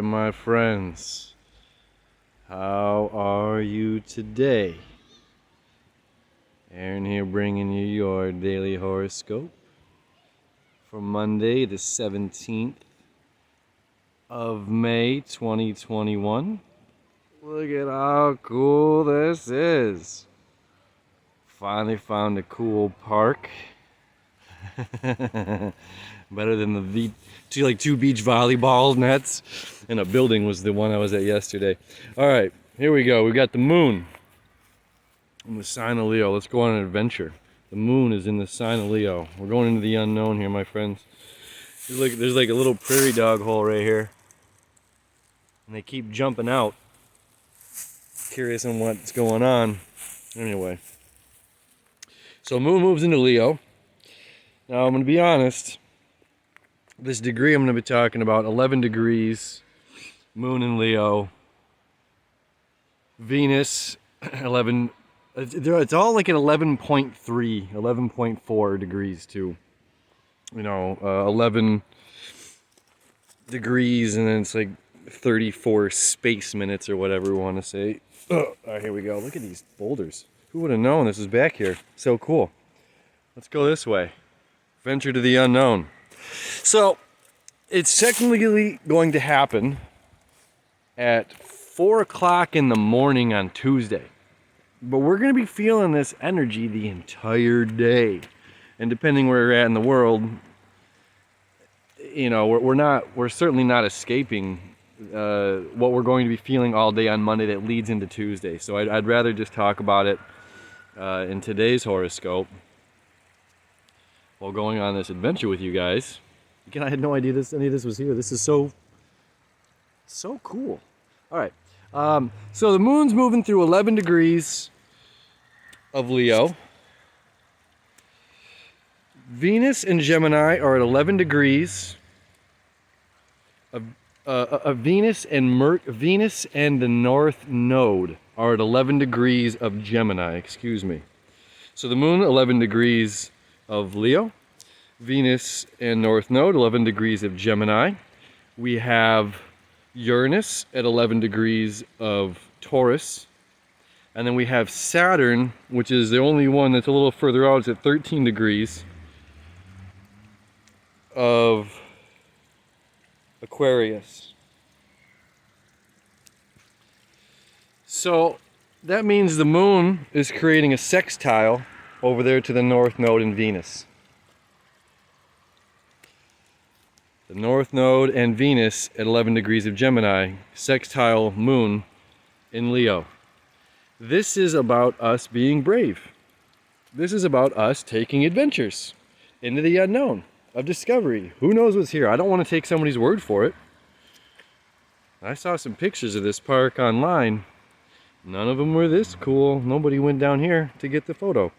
my friends. How are you today? Aaron here bringing you your daily horoscope for Monday the 17th of May 2021. Look at how cool this is. Finally found a cool park. Better than the two beach volleyball nets, and a building was the one I was at yesterday. All right, here we go. We got the moon in the sign of Leo. Let's go on an adventure. The moon is in the sign of Leo. We're going into the unknown here, my friends. There's like a little prairie dog hole right here, and they keep jumping out. Curious on what's going on. Anyway, so moon moves into Leo. Now I'm going to be honest. This degree I'm going to be talking about, 11 degrees, moon in Leo, Venus, 11, it's all like at 11.3, 11.4 degrees too. 11 degrees, and then it's like 34 space minutes or whatever we want to say. All right, here we go. Look at these boulders. Who would have known this is back here? So cool. Let's go this way. Venture to the unknown. So, it's technically going to happen at 4 o'clock in the morning on Tuesday. But we're going to be feeling this energy the entire day. And depending where you're at in the world, we're certainly not escaping what we're going to be feeling all day on Monday that leads into Tuesday. So I'd rather just talk about it in today's horoscope while going on this adventure with you guys. Again, I had no idea any of this was here. This is so cool. All right. So the moon's moving through 11 degrees of Leo. Venus and Gemini are at 11 degrees. Venus and the North Node are at 11 degrees of Gemini. Excuse me. So the moon 11 degrees of Leo. Venus and North Node, 11 degrees of Gemini. We have Uranus at 11 degrees of Taurus. And then we have Saturn, which is the only one that's a little further out. It's at 13 degrees of Aquarius. So that means the moon is creating a sextile over there to the North Node in Venus. The North Node and Venus at 11 degrees of Gemini, sextile moon in Leo. This is about us being brave. This is about us taking adventures into the unknown of discovery. Who knows what's here? I don't want to take somebody's word for it. I saw some pictures of this park online. None of them were this cool. Nobody went down here to get the photo.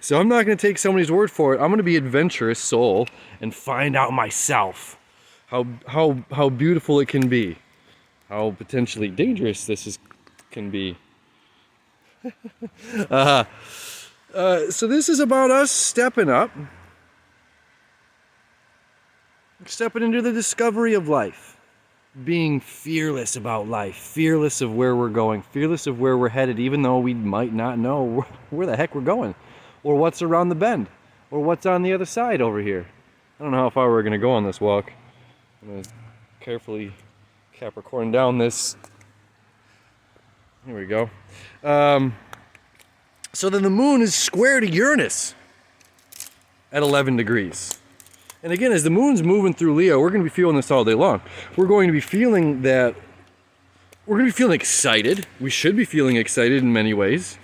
So I'm not going to take somebody's word for it. I'm going to be adventurous soul and find out myself how beautiful it can be. How potentially dangerous this can be. So this is about us stepping up. Stepping into the discovery of life. Being fearless about life, fearless of where we're going, fearless of where we're headed, even though we might not know where the heck we're going, or what's around the bend, or what's on the other side over here. I don't know how far we're going to go on this walk. I'm going to carefully Capricorn down this. Here we go. So then the moon is square to Uranus at 11 degrees. And again, as the moon's moving through Leo, we're going to be feeling this all day long. We're going to be feeling excited. We should be feeling excited in many ways.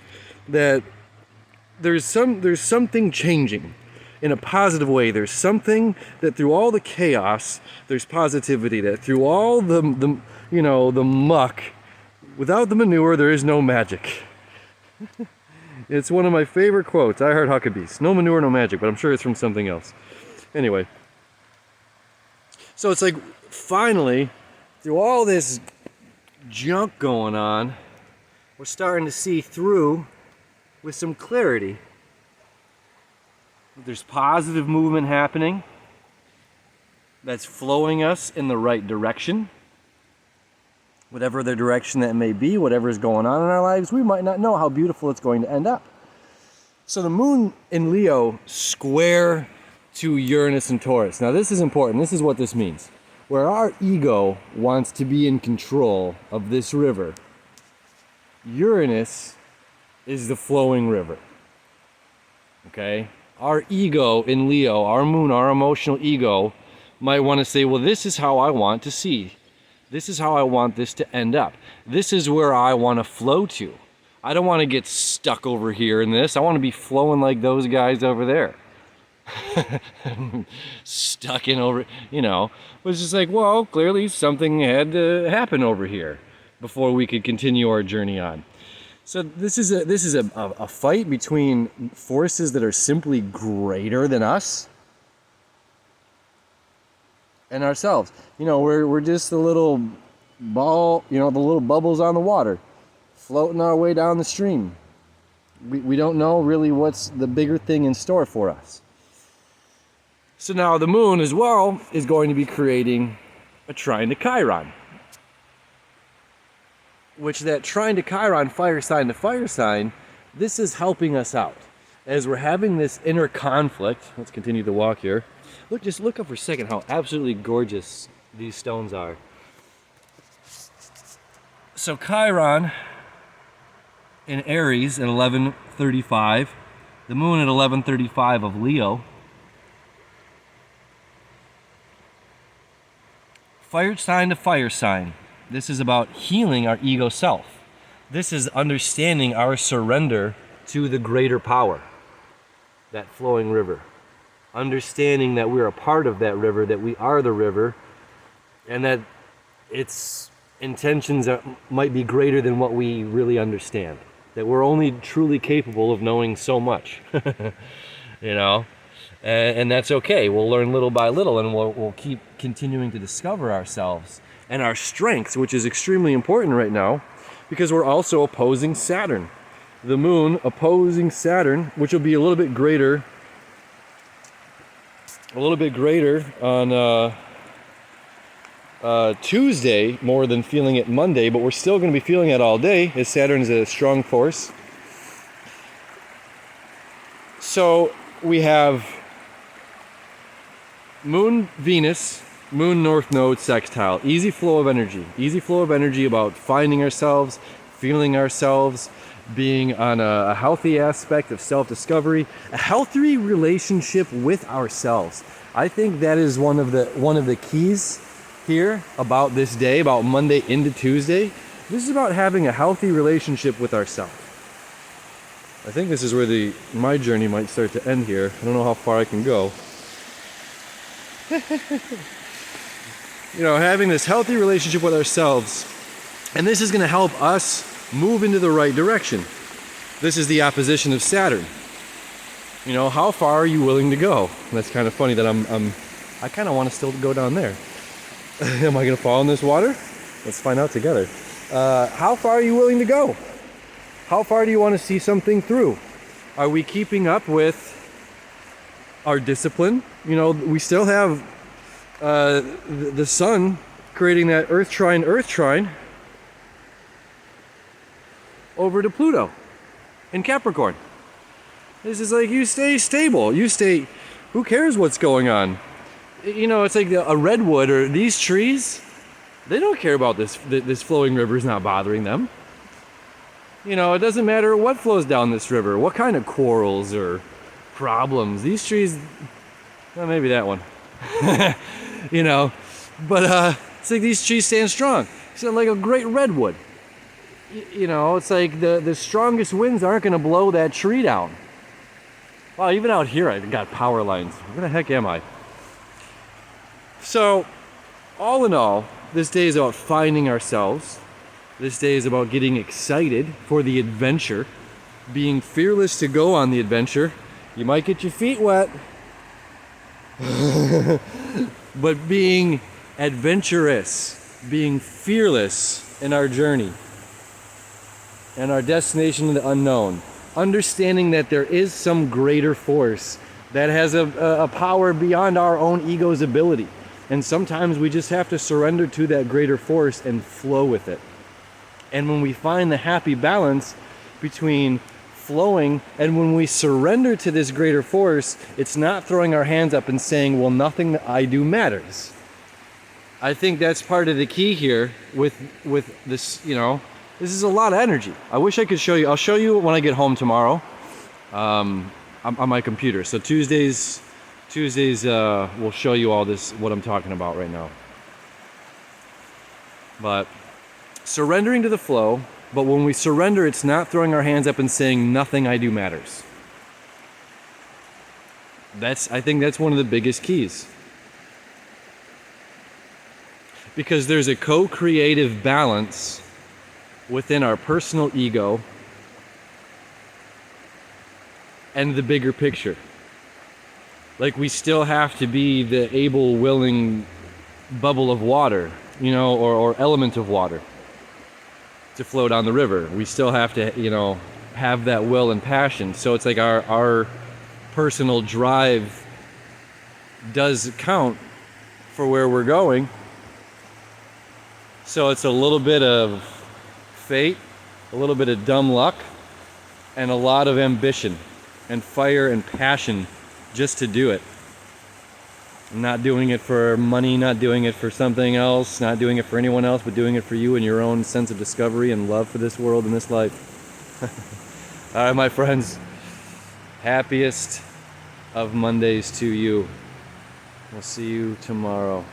That there's something changing in a positive way. There's something that through all the chaos, there's positivity. That through all the muck, without the manure, there is no magic. It's one of my favorite quotes. I heard Huckabees. No manure, no magic, but I'm sure it's from something else. Anyway, so it's like finally, through all this junk going on, we're starting to see through with some clarity. There's positive movement happening. that's flowing us in the right direction. Whatever the direction that may be, whatever is going on in our lives, we might not know how beautiful it's going to end up. So the moon in Leo square to Uranus and Taurus. Now this is important. This is what this means. Where our ego wants to be in control of this river, Uranus is the flowing river. Okay? Our ego in Leo, our moon, our emotional ego, might want to say, well, this is how I want to see. This is how I want this to end up. This is where I want to flow to. I don't want to get stuck over here in this. I want to be flowing like those guys over there. Stuck in over, it's just like, well, clearly something had to happen over here before we could continue our journey on. So this is a fight between forces that are simply greater than us and ourselves. We're just the little ball, the little bubbles on the water, floating our way down the stream. We don't know really what's the bigger thing in store for us. So now the moon as well is going to be creating a trine to Chiron. Which that trine to Chiron, fire sign to fire sign, this is helping us out. As we're having this inner conflict, let's continue to walk here. Just look up for a second how absolutely gorgeous these stones are. So Chiron in Aries at 11:35, the moon at 11:35 of Leo. Fire sign to fire sign. This is about healing our ego self. This is understanding our surrender to the greater power, that flowing river. Understanding that we're a part of that river, that we are the river, and that its intentions might be greater than what we really understand. That we're only truly capable of knowing so much, and that's okay. We'll learn little by little, and we'll keep continuing to discover ourselves and our strengths, which is extremely important right now, because we're also opposing Saturn. The moon opposing Saturn, which will be a little bit greater on Tuesday, more than feeling it Monday, but we're still going to be feeling it all day, as Saturn is a strong force. So we have Moon Venus, Moon North Node sextile. Easy flow of energy about finding ourselves, feeling ourselves, being on a healthy aspect of self-discovery, a healthy relationship with ourselves. I think that is one of the keys here about this day, about Monday into Tuesday. This is about having a healthy relationship with ourselves. I think this is where my journey might start to end here. I don't know how far I can go. Having this healthy relationship with ourselves, and this is going to help us move into the right direction. This is the opposition of Saturn. How far are you willing to go? And that's kind of funny that I kind of want to still go down there. Am I going to fall in this water? Let's find out together. How far are you willing to go? How far do you want to see something through? Are we keeping up with our discipline? We still have the sun creating that Earth trine over to Pluto in Capricorn. This is like, you stay stable. Who cares what's going on? It's like a redwood or these trees, they don't care about this flowing river is not bothering them. It doesn't matter what flows down this river, what kind of quarrels or problems. These trees, well, maybe that one. But it's like these trees stand strong. It's like a great redwood. It's like the strongest winds aren't going to blow that tree down. Wow, even out here I've got power lines. Where the heck am I? So, all in all, this day is about finding ourselves. This day is about getting excited for the adventure, being fearless to go on the adventure. You might get your feet wet, but being adventurous, being fearless in our journey and our destination in the unknown. Understanding that there is some greater force that has a power beyond our own ego's ability. And sometimes we just have to surrender to that greater force and flow with it. And when we find the happy balance between flowing and when we surrender to this greater force, it's not throwing our hands up and saying, well, nothing that I do matters. I think that's part of the key here with this, you know, this is a lot of energy. I wish I could show you. I'll show you when I get home tomorrow on my computer. So Tuesdays we'll show you all this, what I'm talking about right now. But surrendering to the flow, but when we surrender, it's not throwing our hands up and saying, nothing I do matters. I think that's one of the biggest keys. Because there's a co-creative balance within our personal ego and the bigger picture. Like, we still have to be the able, willing bubble of water, you know, or element of water to flow down the river. We still have to, you know, have that will and passion. So it's like our personal drive does count for where we're going. So it's a little bit of fate, a little bit of dumb luck, and a lot of ambition and fire and passion just to do it. Not doing it for money, not doing it for something else, not doing it for anyone else, but doing it for you and your own sense of discovery and love for this world and this life. All right, my friends, happiest of Mondays to you. We'll see you tomorrow.